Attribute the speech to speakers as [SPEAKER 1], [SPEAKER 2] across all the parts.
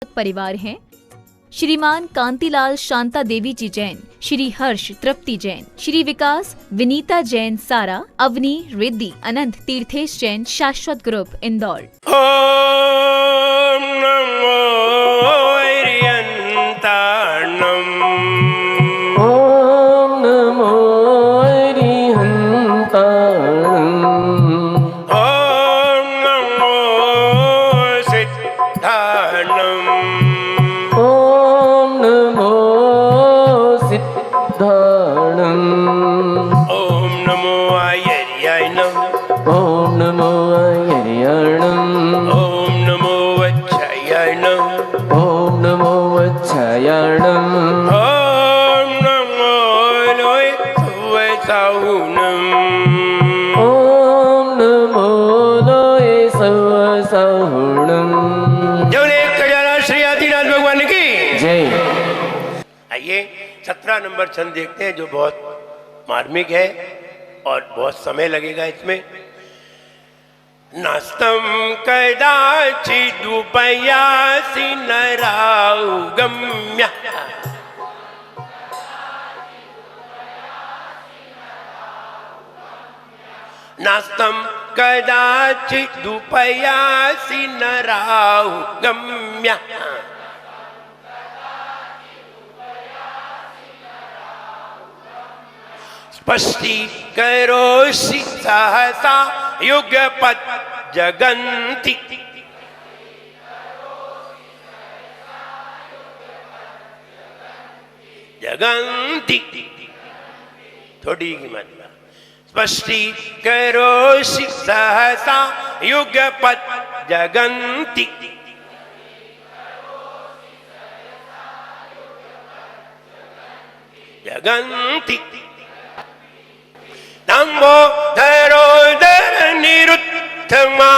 [SPEAKER 1] परिवार हैं श्रीमान कांतिलाल शांता देवी जी जैन, श्री हर्ष तृप्ति जैन, श्री विकास विनीता जैन सारा, अवनी रिद्धि अनंत तीर्थेश जैन, शाश्वत ग्रुप इंदौर।
[SPEAKER 2] ओम नमो हरिहंताणम।
[SPEAKER 3] ओम नमो हरिहंताणम।
[SPEAKER 2] ओम नमो सिद्धाणम।
[SPEAKER 3] ओम नमो सिद्धाणम।
[SPEAKER 2] ओम नमो आयर्यायणम।
[SPEAKER 3] ओम नमो आयर्याणम।
[SPEAKER 2] ओम नमो वच्छायणम।
[SPEAKER 3] ओम नमो वच्छायणम।
[SPEAKER 2] ओम नमो लोयसाहुनम।
[SPEAKER 3] ओम नमो लोय सवसाहुणम।
[SPEAKER 2] श्री आदिनाथ भगवान की
[SPEAKER 3] जय।
[SPEAKER 2] आइए 17 नंबर छंद देखते हैं जो बहुत मार्मिक है और बहुत समय लगेगा इसमें। नास्तम कदाचिदुपयासि नराउगम्य। नास्तम कदाचिदुपयासि नराउगम्य। स्पष्टीकरोषि सहसा युगपत् जगन्ति। जगन्ति थोड़ी की मात्रा। स्पष्टीकरोषि सहसा युगपत् जगन्ति। जगन्ति लंबोदरोदर निरुद्धमा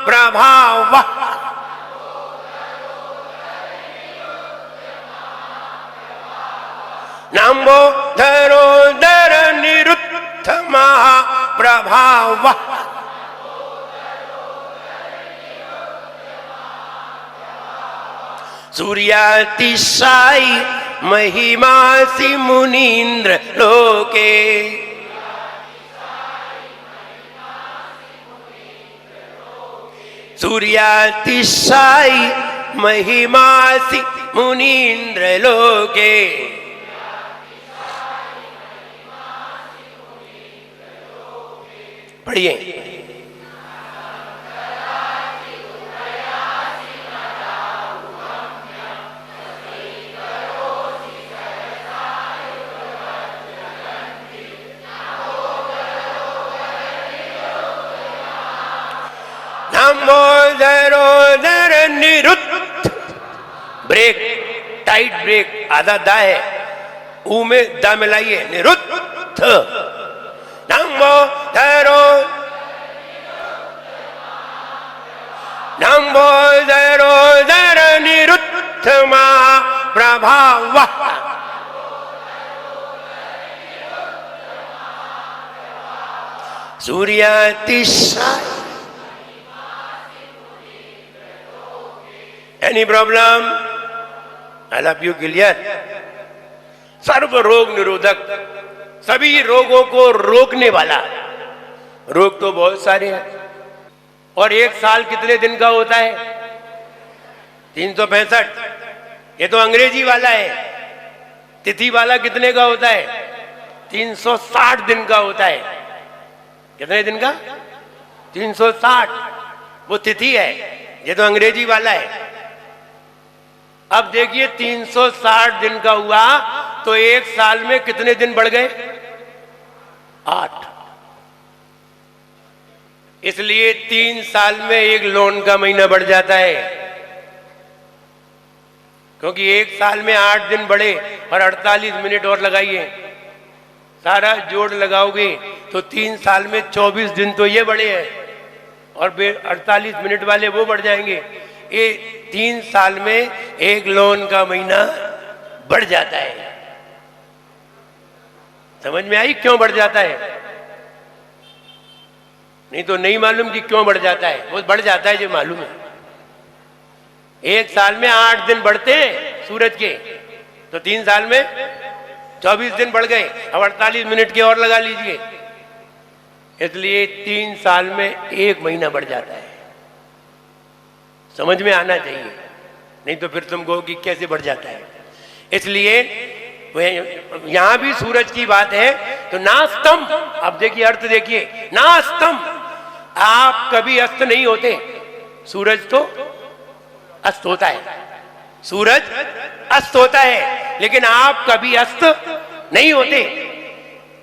[SPEAKER 2] प्रभाव। लंबोदरोदर निरुद्धमा प्रभाव। सूर्यातिशायी महिमासि मुनीन्द्र लोके। सूर्यातिशायी महिमासि मुनीन्द्र लोके। पढ़िए। लंबोदरोदर निरुद्ध। ब्रेक, टाइट ब्रेक, आधा दा है, ऊ में दा मिलाइए, निरुद्ध। लंबोदरोदर निरुद्ध प्रभाव। सूर्यातिशायी। Any problem? I love you, clear? सर्व रोग निरोधक, सभी रोगों को रोकने वाला। रोग तो बहुत सारे हैं और एक साल कितने दिन का होता है? 365। ये तो अंग्रेजी वाला है। तिथि वाला कितने का होता है? 360 दिन का होता है। कितने दिन का? 360। वो तिथि है, ये तो अंग्रेजी वाला है। अब देखिए 360 दिन का हुआ तो एक साल में कितने दिन बढ़ गए? 8। इसलिए 3 साल में एक लोन का महीना बढ़ जाता है, क्योंकि एक साल में 8 दिन बढ़े और 48 मिनट और लगाइए, सारा जोड़ लगाओगे तो 3 साल में 24 दिन तो ये बढ़े हैं और 48 मिनट वाले वो बढ़ जाएंगे। ये 3 साल में एक लोन का महीना बढ़ जाता है। समझ में आई क्यों बढ़ जाता है? नहीं तो नहीं मालूम कि क्यों बढ़ जाता है। वो बढ़ जाता है जो मालूम है। एक साल में 8 दिन बढ़ते हैं सूरज के, तो 3 साल में 24 दिन बढ़ गए। अब 48 मिनट के और लगा लीजिए, इसलिए 3 साल में 1 महीना बढ़ जाता है। समझ में आना चाहिए, नहीं तो फिर तुम कहो कि कैसे बढ़ जाता है। इसलिए यहां भी सूरज की बात है, तो नास्तम, अब देखिए अर्थ देखिए, नास्तम, आप कभी अस्त नहीं होते। सूरज तो अस्त होता है, सूरज अस्त होता है, लेकिन आप कभी अस्त नहीं होते।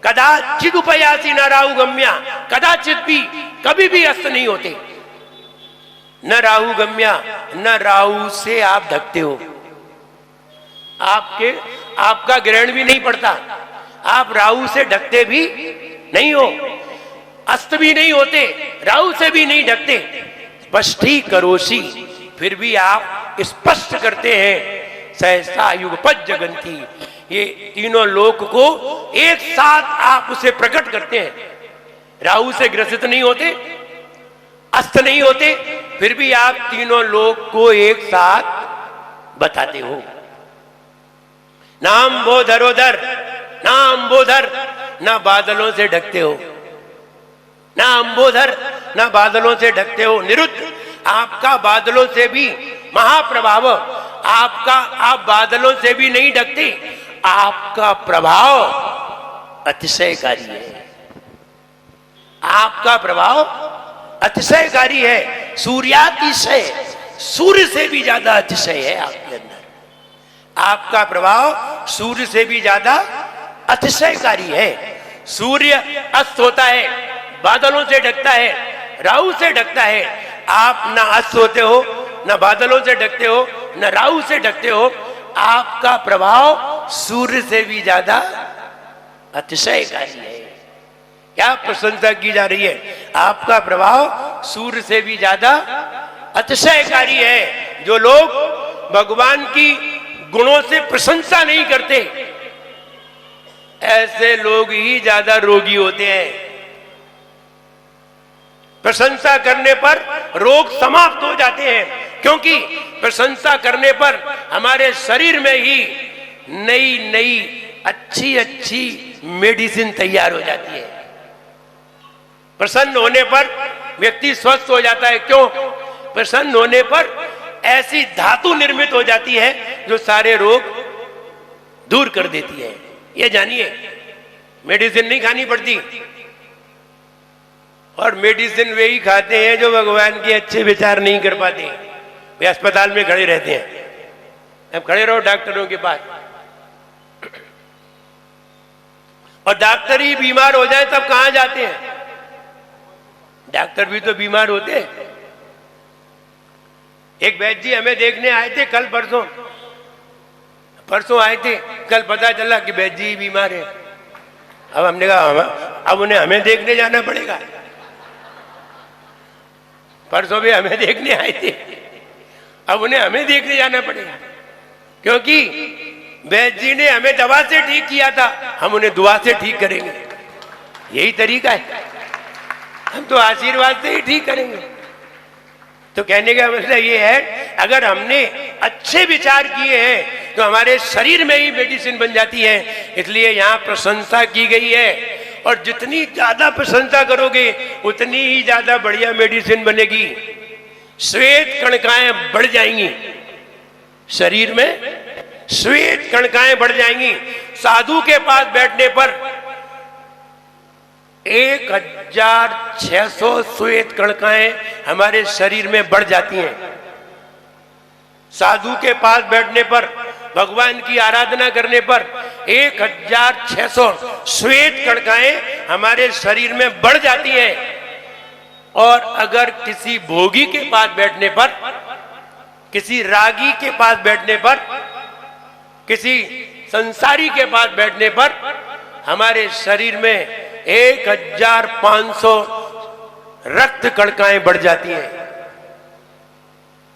[SPEAKER 2] कदाचित उपयासी न राहु गम्या, कदाचित भी, कभी भी अस्त नहीं होते। न राहु गम्या, न राहु से आप ढकते हो, आपका ग्रहण भी नहीं पड़ता, आप राहु से ढकते भी नहीं हो, अस्त भी नहीं होते, राहु से भी नहीं ढकते। स्पष्टी करोसी, फिर भी आप स्पष्ट करते हैं। सहसा युगपत जगंती, ये तीनों लोक को एक साथ आप उसे प्रकट करते हैं। राहु से ग्रसित नहीं होते, अस्त नहीं होते, फिर भी आप तीनों लोक को एक साथ बताते हो। नाम बोधरोधर, नाम बोधर, ना बादलों से ढकते हो, ना अंबोधर, ना बादलों से ढकते हो। निरुद्ध, आपका बादलों से भी महाप्रभाव, आप बादलों से भी नहीं ढकते, आपका प्रभाव अतिशयकारी है, आपका प्रभाव अतिशयकारी है। सूर्यातिशय, सूर्य से भी ज्यादा अतिशय है आपके अंदर, आपका प्रभाव सूर्य से भी ज्यादा अतिशयकारी है। सूर्य अस्त होता है, बादलों से ढकता है, राहु से ढकता है। आप ना अस्त होते हो, ना बादलों से ढकते हो, ना राहु से ढकते हो, आपका प्रभाव सूर्य से भी ज्यादा अतिशयकारी है। क्या प्रशंसा की जा रही है? आपका प्रभाव सूर्य से भी ज्यादा अतिशयकारी है। जो लोग भगवान की गुणों से प्रशंसा नहीं करते, ऐसे लोग ही ज्यादा रोगी होते हैं। प्रशंसा करने पर रोग समाप्त हो जाते हैं, क्योंकि प्रशंसा करने पर हमारे शरीर में ही नई नई अच्छी अच्छी मेडिसिन तैयार हो जाती है। प्रसन्न होने पर व्यक्ति स्वस्थ हो जाता है। क्यों? प्रसन्न होने पर ऐसी धातु निर्मित हो जाती है जो सारे रोग दूर कर देती है। ये जानिए, मेडिसिन नहीं खानी पड़ती, और मेडिसिन वे ही खाते हैं जो भगवान के अच्छे विचार नहीं कर पाते। वे अस्पताल में खड़े रहते हैं। अब खड़े रहो डॉक्टरों के पास, और डॉक्टर ही बीमार हो जाए तब कहां जाते हैं? डॉक्टर भी तो बीमार होते हैं। एक वैद्य जी हमें देखने आए थे कल परसों आए थे, कल पता चला कि वैद्य जी बीमार है। अब हमने कहा अब उन्हें हमें देखने जाना पड़ेगा। परसों भी हमें देखने आए थे, अब उन्हें हमें देखने जाना पड़ेगा, क्योंकि वैद्य जी ने हमें दवा से ठीक किया था, हम उन्हें दुआ से ठीक करेंगे। यही तरीका है, हम तो आशीर्वाद से ही ठीक करेंगे। तो कहने का मतलब ये है, अगर हमने अच्छे विचार किए हैं तो हमारे शरीर में ही मेडिसिन बन जाती है। इसलिए यहाँ प्रशंसा की गई है, और जितनी ज्यादा प्रशंसा करोगे उतनी ही ज्यादा बढ़िया मेडिसिन बनेगी। श्वेत कणिकाएं बढ़ जाएंगी, शरीर में श्वेत कणिकाएं बढ़ जाएंगी। साधु के पास बैठने पर 1600 श्वेत कणिकाएं हमारे शरीर में बढ़ जाती हैं। साधु के पास बैठने पर, भगवान की आराधना करने पर 1600 श्वेत कणिकाएं हमारे शरीर में बढ़ जाती हैं। और अगर किसी भोगी के पास बैठने पर, किसी रागी के पास बैठने पर, किसी संसारी के पास बैठने पर हमारे शरीर में 1500 रक्त कणिकाएं बढ़ जाती हैं।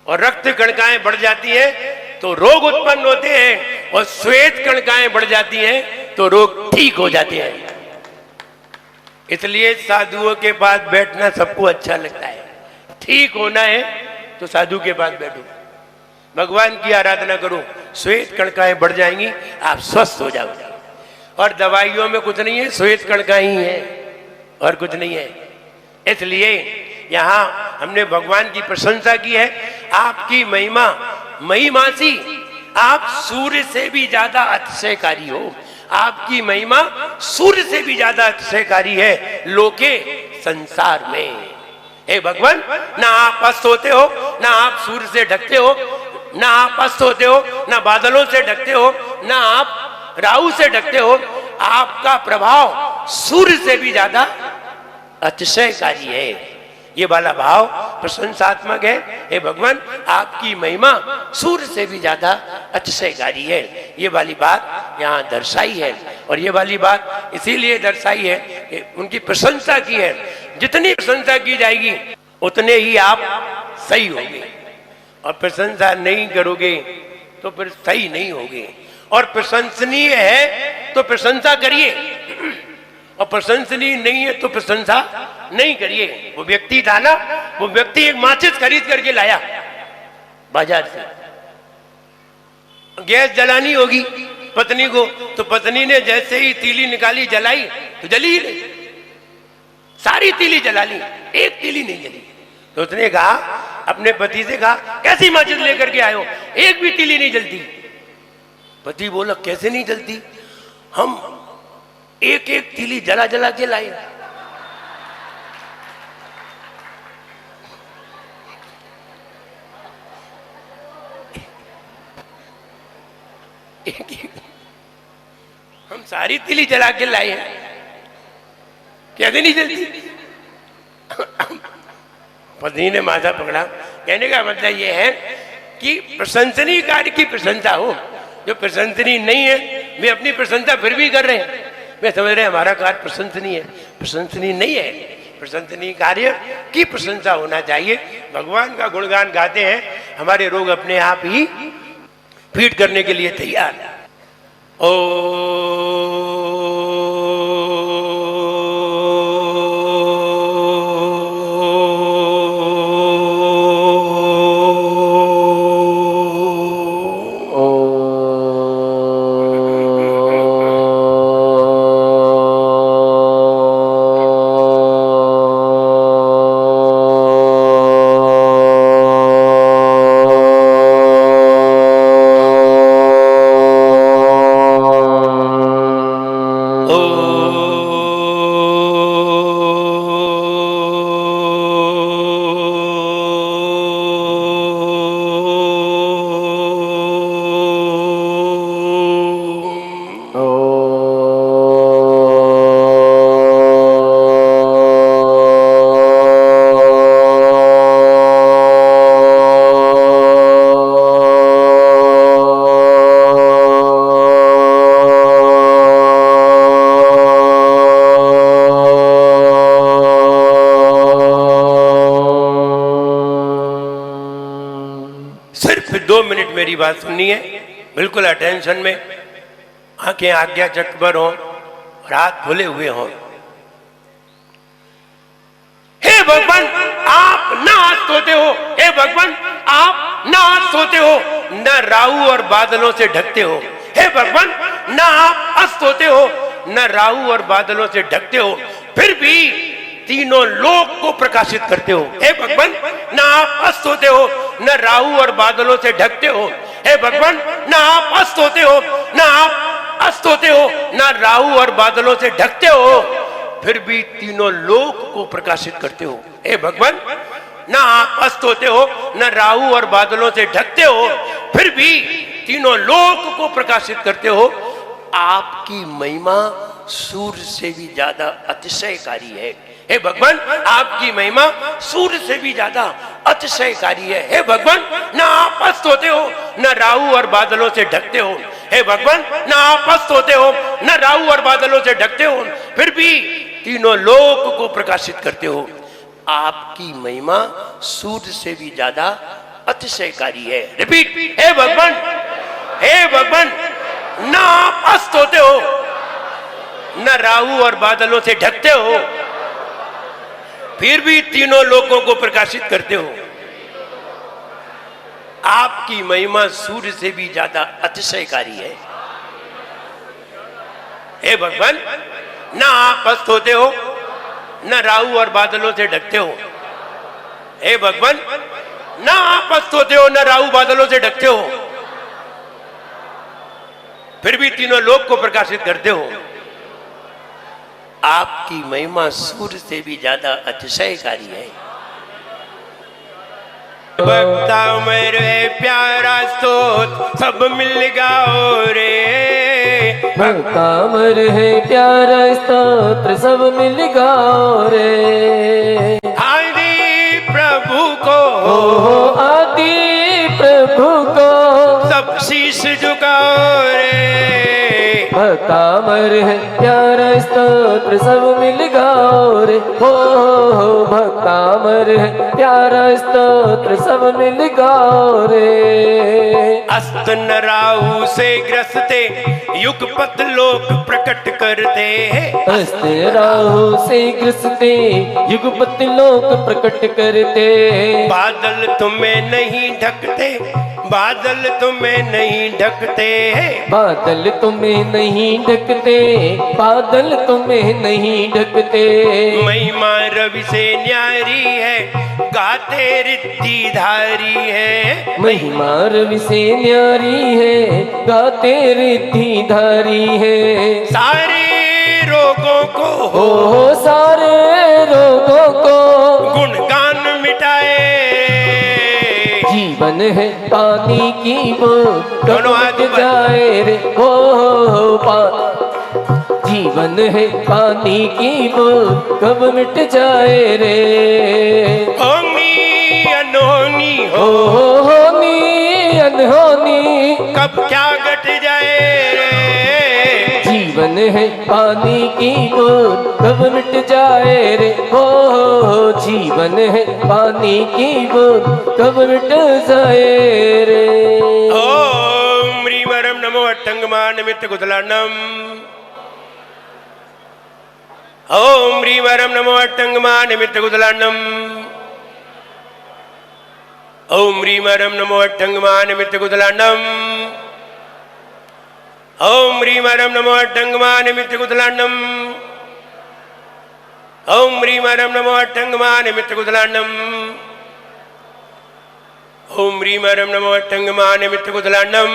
[SPEAKER 2] और रक्त कणिकाएं बढ़ जाती हैं तो रोग उत्पन्न होते हैं, और श्वेत कणिकाएं बढ़ जाती हैं तो रोग ठीक हो जाते हैं। इसलिए साधुओं के पास बैठना सबको अच्छा लगता है। ठीक होना है तो साधु के पास बैठो, भगवान की आराधना करो, श्वेत कणकाएं बढ़ जाएंगी, आप स्वस्थ हो जाओगे। और दवाइयों में कुछ नहीं है, श्वेत कणकाएं ही है और कुछ नहीं है। इसलिए यहां हमने भगवान की प्रशंसा की है। आपकी महिमा महिमासी, आप सूर्य से भी ज्यादा अतिशयकारी हो। आपकी महिमा सूर्य से भी ज्यादा अतिशयकारी है लोके संसार में। हे भगवान, ना आप अस्त होते हो, ना आप सूर्य से ढकते हो, ना आप अस्त होते हो, ना बादलों से ढकते हो, ना आप राहु से ढकते हो। आपका प्रभाव सूर्य से भी ज्यादा अतिशयकारी है। ये वाला भाव प्रशंसात्मक है। हे भगवान, आपकी महिमा सूर्य से भी ज्यादा अतिशयकारी है। ये वाली बात यहाँ दर्शाई है। और ये वाली बात इसीलिए दर्शाई है कि उनकी प्रशंसा की है। जितनी प्रशंसा की जाएगी उतने ही आप सही होंगे, और प्रशंसा नहीं करोगे तो फिर सही नहीं होगे। और प्रशंसनीय है तो प्रशंसा करिए, और प्रशंसनीय नहीं है तो प्रशंसा नहीं करिए। वो व्यक्ति था ना, वो व्यक्ति एक माचिस खरीद करके लाया बाजार से। गैस जलानी होगी पत्नी को, तो पत्नी ने जैसे ही तीली निकाली जलाई तो जली ही नहीं, सारी तीली जला ली, एक तीली नहीं जली। तो उसने कहा, अपने पति से कहा, कैसी माचिस लेकर के आए हो, एक भी तीली नहीं जलती। पति बोला, कैसे नहीं जलती, हम एक एक तीली जला जला के लाए। हम सारी तीली जला के लाए हैं, कैसे नहीं जलती। पत्नी ने माथा पकड़ा। कहने का मतलब यह है कि प्रशंसनीय कार्य की प्रशंसा हो। जो प्रशंसनीय नहीं है वे अपनी प्रशंसा फिर भी कर रहे हैं, वे समझ रहे हैं हमारा कार्य प्रशंसनीय है। प्रशंसनीय नहीं है, प्रशंसनीय कार्य की प्रशंसा होना चाहिए। भगवान का गुणगान गाते हैं, हमारे रोग अपने आप ही फीट करने के लिए तैयार। ओ मेरी बात सुननी है, बिल्कुल अटेंशन में, आंखें आज्ञा चक्र पर हो, हाथ खुले हुए हो। हे भगवान, आप ना सोते हो, हे भगवान आप ना सोते हो, न राहु और बादलों से ढकते हो। हे भगवान, ना आप अस्त होते हो, न राहु और बादलों से ढकते हो, फिर भी तीनों लोक को प्रकाशित करते हो। हे भगवान, ना आप अस्त होते हो, न राहु और बादलों से ढकते हो। हे भगवान, ना आप अस्त होते हो, ना आप अस्त होते हो, ना राहु और बादलों से ढकते हो, फिर भी तीनों लोक को प्रकाशित करते हो। हे भगवान, ना आप अस्त होते हो, न राहु और बादलों से ढकते हो, फिर भी तीनों लोक को प्रकाशित करते हो। आपकी महिमा सूर्य से भी ज्यादा अतिशयकारी है। हे भगवान, आपकी महिमा सूर्य से भी ज्यादा अतिशयकारी है। हे भगवान, ना आप अस्त होते हो, न राहु और बादलों से ढकते हो। हे भगवान, ना आप अस्त होते हो, न राहु और बादलों से ढकते हो, फिर भी तीनों लोक को प्रकाशित करते हो। आपकी महिमा सूर्य से भी ज्यादा अतिशयकारी है। रिपीट, हे भगवान, हे भगवान, ना आप अस्त होते हो, न राहु और बादलों से ढकते हो, फिर भी तीनों लोगों को प्रकाशित करते हो। आपकी महिमा सूर्य से भी ज्यादा अतिशयकारी है। हे भगवान, ना आप अस्त होते हो, ना राहु और बादलों से ढकते हो। हे भगवान, ना आप अस्त होते हो, ना राहु बादलों से ढकते हो, फिर भी तीनों लोक को प्रकाशित करते हो। आपकी महिमा सूर्य से भी ज्यादा अतिशयकारी है। भक्ता मेरे प्यारा स्तोत्र सब मिल गाओ रे।
[SPEAKER 3] भक्ता मर है प्यारा स्तोत्र सब मिल गाओ रे।
[SPEAKER 2] आदि प्रभु को
[SPEAKER 3] हो आदि प्रभु को
[SPEAKER 2] सब शीश झुकाओ रे।
[SPEAKER 3] भक्ता मर है प्यारा स्तोत्र सब मिल गाओ रे। हो भक्ता मर है प्यारा स्तोत्र सब मिल गाओ रे।
[SPEAKER 2] अस्त न राहु से ग्रसते युगपत लोक प्रकट करते।
[SPEAKER 3] अस्त राहु से ग्रसते युगपत लोक प्रकट करते।
[SPEAKER 2] बादल तुम्हें नहीं ढकते, बादल तुम्हें नहीं ढकते।
[SPEAKER 3] बादल तुम्हें नहीं ढकते, बादल तुम्हें नहीं ढकते।
[SPEAKER 2] महिमा रवि से न्यारी है, गाते रिद्धिधारी है।
[SPEAKER 3] महिमा रवि से न्यारी है, गाते रिद्धिधारी है।
[SPEAKER 2] सारे रोगों को
[SPEAKER 3] हो सारे रोगों को
[SPEAKER 2] गुणगान मिटाए।
[SPEAKER 3] जीवन है पानी की बूंद
[SPEAKER 2] दोनों हाथ
[SPEAKER 3] कब
[SPEAKER 2] ऊपर।
[SPEAKER 3] जाए रे। हो जीवन है पानी की बूंद कब मिट जाए रे।
[SPEAKER 2] होनी अनहोनी हो,
[SPEAKER 3] होनी अनहोनी
[SPEAKER 2] कब क्या घट जाए रे।
[SPEAKER 3] जीवन है पानी की बूंद कब मिट जाए रे। हो जीवन है पानी की बूंद कब मिट जाए रे।
[SPEAKER 2] ओम ह्रीं नमो अट्टंगमा निमित्त कुतलांडम। ओम ह्रीं नमो अट्टंगमा निमित्त कुतलांडम। ओम ह्रीं नमो अट्टंगमा निमित्त कुतलांडम। ओम ह्रीं नमो अट्टंगमा निमित्त कुतलांडम। ओम ह्रीं नमो अट्टंगमा निमित्त कुतलांडम। ओम ह्रीं नमो अट्टंगमा निमित्त कुतलांडम।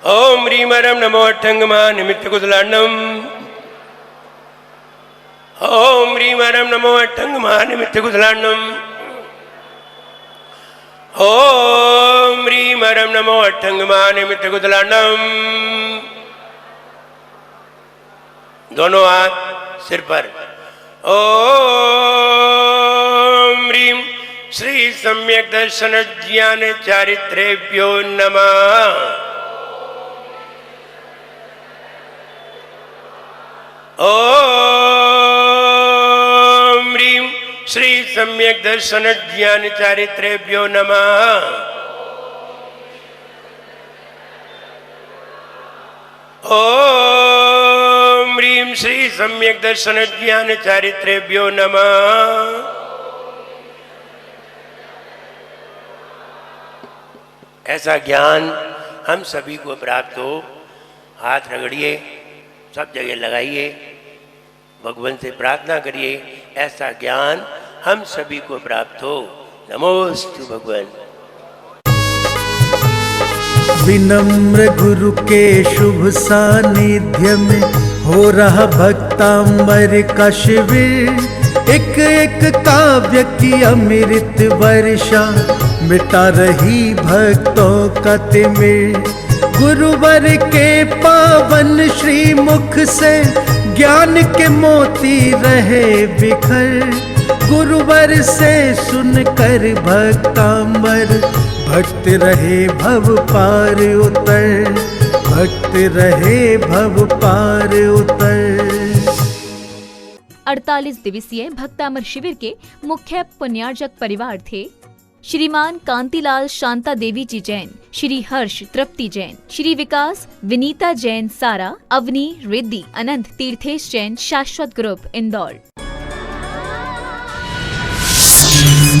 [SPEAKER 2] ओम ह्रीं नमो अट्टंगमा निमित्त कुतलांडम। ओम ह्रीं नमो अट्टंगमा निमित्त कुतलांडम। ओम ह्रीं नमो अट्टंगमा निमित्त कुतलांडम। दोनों हाथ सिर पर। ओम ह्रीं श्री सम्यक दर्शन ज्ञान चारित्रेभ्यो नमः। ओम ह्रीं श्री सम्यक दर्शन ज्ञान चारित्रेभ्यो नमः। ओम ह्रीं श्री सम्यक दर्शन ज्ञान चारित्रेभ्यो नमः। ऐसा ज्ञान हम सभी को प्राप्त हो। हाथ रगड़िए, सब जगह लगाइए, भगवान से प्रार्थना करिए ऐसा ज्ञान हम सभी को प्राप्त हो। नमोस्तु भगवान।
[SPEAKER 4] विनम्र गुरु के शुभ सानिध्य में हो रहा भक्तांबर का शिविर। एक एक काव्य की अमृत वर्षा मिटा रही भक्तों का तिमिर। गुरुवर के पावन श्री मुख से ज्ञान के मोती रहे बिखर। गुरुवर से सुनकर भक्तांबर भक्त रहे भव पार उतर। भक्त रहे भव पार उतर।
[SPEAKER 1] 48 दिवसीय भक्तामर शिविर के मुख्य पुण्यार्जक परिवार थे श्रीमान कांतिलाल शांता देवी जी जैन, श्री हर्ष तृप्ति जैन, श्री विकास विनीता जैन सारा, अवनी रिद्धि अनंत तीर्थेश जैन, शाश्वत ग्रुप इंदौर।